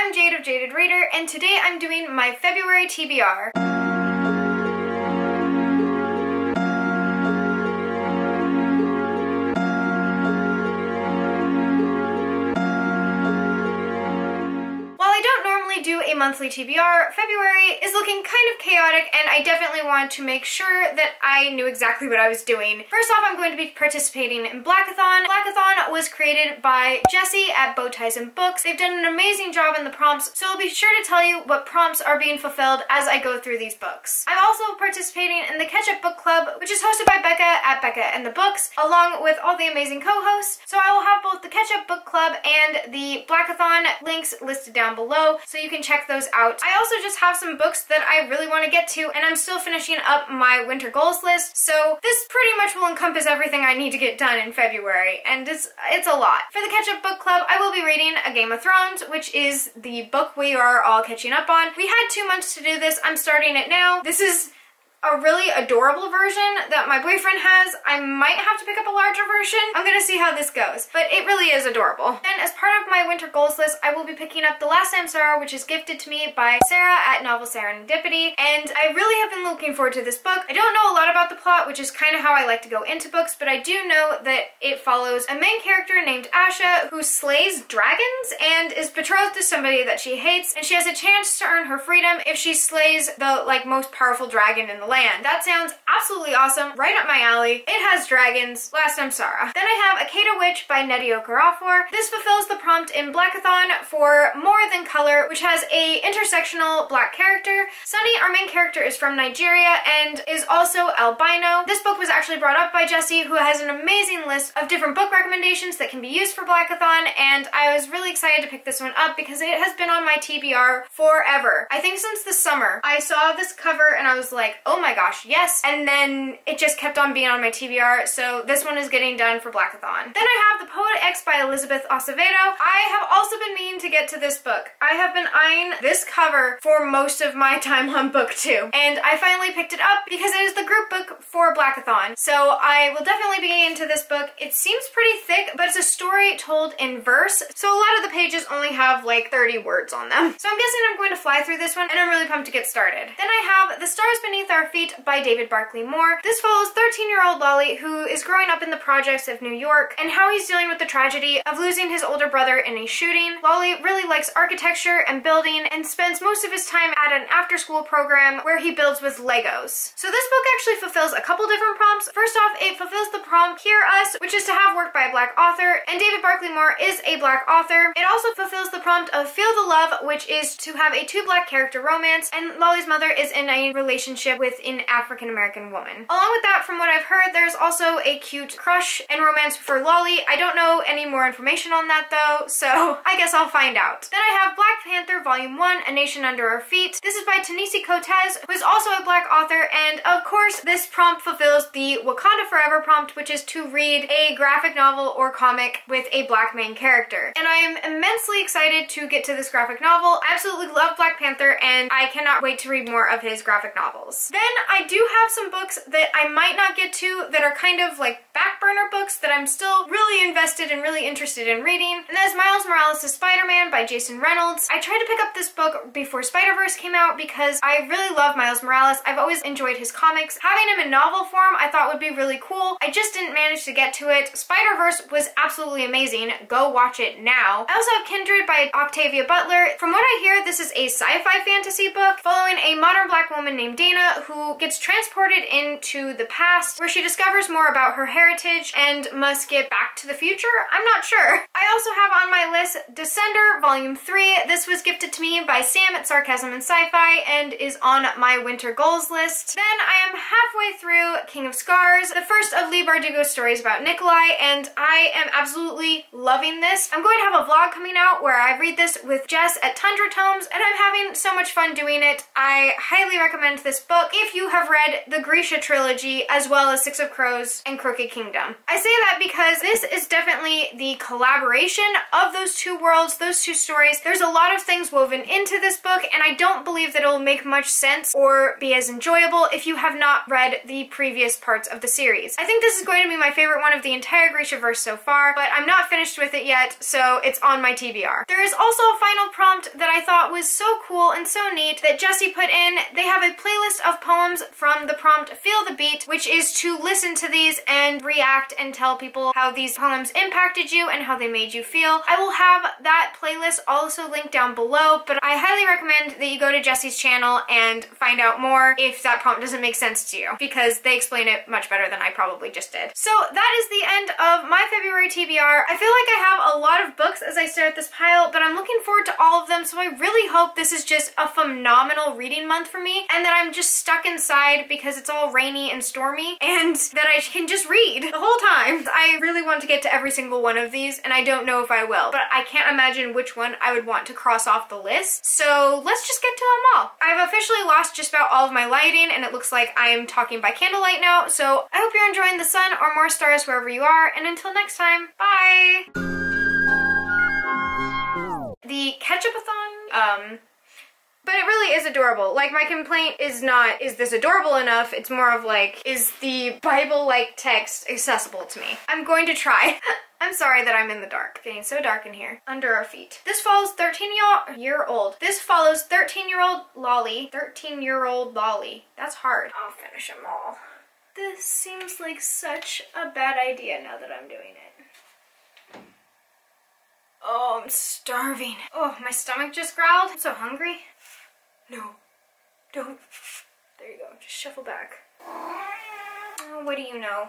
I'm Jade of Jaded Reader, and today I'm doing my February TBR. Do a monthly TBR, February is looking kind of chaotic, and I definitely wanted to make sure that I knew exactly what I was doing. First off, I'm going to be participating in Blackathon. Blackathon was created by Jessie at Bowties Books. They've done an amazing job in the prompts, so I'll be sure to tell you what prompts are being fulfilled as I go through these books. I'm also participating in the Ketchup Book Club, which is hosted by Becca at Becca and the Books, along with all the amazing co-hosts. So I will have both the Ketchup Book Club and the Blackathon links listed down below, so you can check those out. I also just have some books that I really want to get to, and I'm still finishing up my winter goals list, so this pretty much will encompass everything I need to get done in February, and it's a lot. For the Ketchup Book Club, I will be reading A Game of Thrones, which is the book we are all catching up on. We had 2 months to do this. I'm starting it now. This is a really adorable version that my boyfriend has. I might have to pick up a larger version. I'm gonna see how this goes, but it really is adorable. And as part of my winter goals list, I will be picking up The Last Time Sarah, which is gifted to me by Sarah at Novel Serendipity, and I really have been looking forward to this book. I don't know a lot about the plot, which is kind of how I like to go into books, but I do know that it follows a main character named Asha who slays dragons and is betrothed to somebody that she hates, and she has a chance to earn her freedom if she slays the most powerful dragon in the land. That sounds absolutely awesome, right up my alley. It has dragons. Last Time Sarah. Then I have Akeda Witch by Nnedi Okorafor. This fulfills the prompt in Blackathon for More Than Color, which has a intersectional black character. Sunny, our main character, is from Nigeria and is also albino. This book was actually brought up by Jessie, who has an amazing list of different book recommendations that can be used for Blackathon, and I was really excited to pick this one up because it has been on my TBR forever. I think since the summer. I saw this cover and I was like, oh my gosh, yes, and then it just kept on being on my TBR, so this one is getting done for Blackathon. Then I have The Poet X by Elizabeth Acevedo. I have also been meaning to get to this book. I have been eyeing this cover for most of my time on BookTube, and I finally picked it up because it is the group book for Blackathon, so I will definitely be getting into this book. It seems pretty thick, but it's a story told in verse, so a lot of the pages only have like 30 words on them. So I'm guessing I'm going to fly through this one, and I'm really pumped to get started. Then I have The Stars Beneath Our Feet by David Barclay Moore. This follows 13-year-old Lolly, who is growing up in the projects of New York, and how he's dealing with the tragedy of losing his older brother in a shooting. Lolly really likes architecture and building, and spends most of his time at an after-school program where he builds with Legos. So this book actually fulfills a couple different prompts. First off, it fulfills the prompt Hear Us, which is to have work by a Black author, and David Barclay Moore is a Black author. It also fulfills the prompt of Feel the Love, which is to have a 2 Black character romance, and Lolly's mother is in a relationship with an African-American woman. Along with that, from what I've heard, there's also a cute crush and romance for Lolly. I don't know any more information on that though, so I guess I'll find out. Then I have Black Panther Volume 1, A Nation Under Our Feet. This is by Ta-Nehisi Coates, who is also a Black author, and of course this prompt fulfills the Wakanda Forever prompt, which is to read a graphic novel or comic with a Black main character. And I am immensely excited to get to this graphic novel. I absolutely love Black Panther, and I cannot wait to read more of his graphic novels. Then I do have some books that I might not get to that are kind of like backburner books that I'm still really invested and really interested in reading, and that is Miles Morales' Spider-Man by Jason Reynolds. I tried to pick up this book before Spider-Verse came out because I really love Miles Morales. I've always enjoyed his comics. Having him in novel form I thought would be really cool. I just didn't manage to get to it. Spider-Verse was absolutely amazing. Go watch it now. I also have Kindred by Octavia Butler. From what I hear, this is a sci-fi fantasy book following a modern Black woman named Dana who gets transported into the past where she discovers more about her heritage and must get back to the future? I'm not sure. I also have on my list Descender Volume 3. This was gifted to me by Sam at Sarcasm and Sci-Fi and is on my winter goals list. Then I am halfway through King of Scars, the first of Leigh Bardugo's stories about Nikolai, and I am absolutely loving this. I'm going to have a vlog coming out where I read this with Jess at Tundra Tomes, and I'm having so much fun doing it. I highly recommend this book if you have read the Grisha trilogy as well as Six of Crows and Crooked Kingdom. I say that because this is definitely the collaboration of those two worlds, those two stories. There's a lot of things woven into this book, and I don't believe that it will make much sense or be as enjoyable if you have not read the previous parts of the series. I think this is going to be my favorite one of the entire Grishaverse so far, but I'm not finished with it yet, so it's on my TBR. There is also a final prompt that I thought was so cool and so neat that Jessie put in. They have a playlist of poems from the prompt Feel the Beat, which is to listen to these and react and tell people how these poems impacted you and how they made you feel. I will have that playlist also linked down below, but I highly recommend that you go to Jessie's channel and find out more if that prompt doesn't make sense to you, because they explain it much better than I probably just did. So that is the end of my February TBR. I feel like I have a lot of books as I stare at this pile, but I'm looking forward to all of them, so I really hope this is just a phenomenal reading month for me and that I'm just stuck inside because it's all rainy and stormy and that I can just read the whole time. I really want to get to every single one of these, and I don't know if I will, but I can't imagine which one I would want to cross off the list, so let's just get to them all. I've officially lost just about all of my lighting, and it looks like I am talking by candlelight now, so I hope you're enjoying the sun or more stars wherever you are, and until next time, bye! The catchupathon, but it really is adorable. Like, my complaint is not, is this adorable enough? It's more of like, is the Bible-like text accessible to me? I'm going to try. I'm sorry that I'm in the dark. It's getting so dark in here. Under our feet. This follows 13-year-old. This follows 13-year-old Lolly. 13-year-old Lolly. That's hard. I'll finish them all. This seems like such a bad idea now that I'm doing it. Oh, I'm starving. Oh, my stomach just growled. I'm so hungry. No, don't. There you go. Just shuffle back. Oh, what do you know?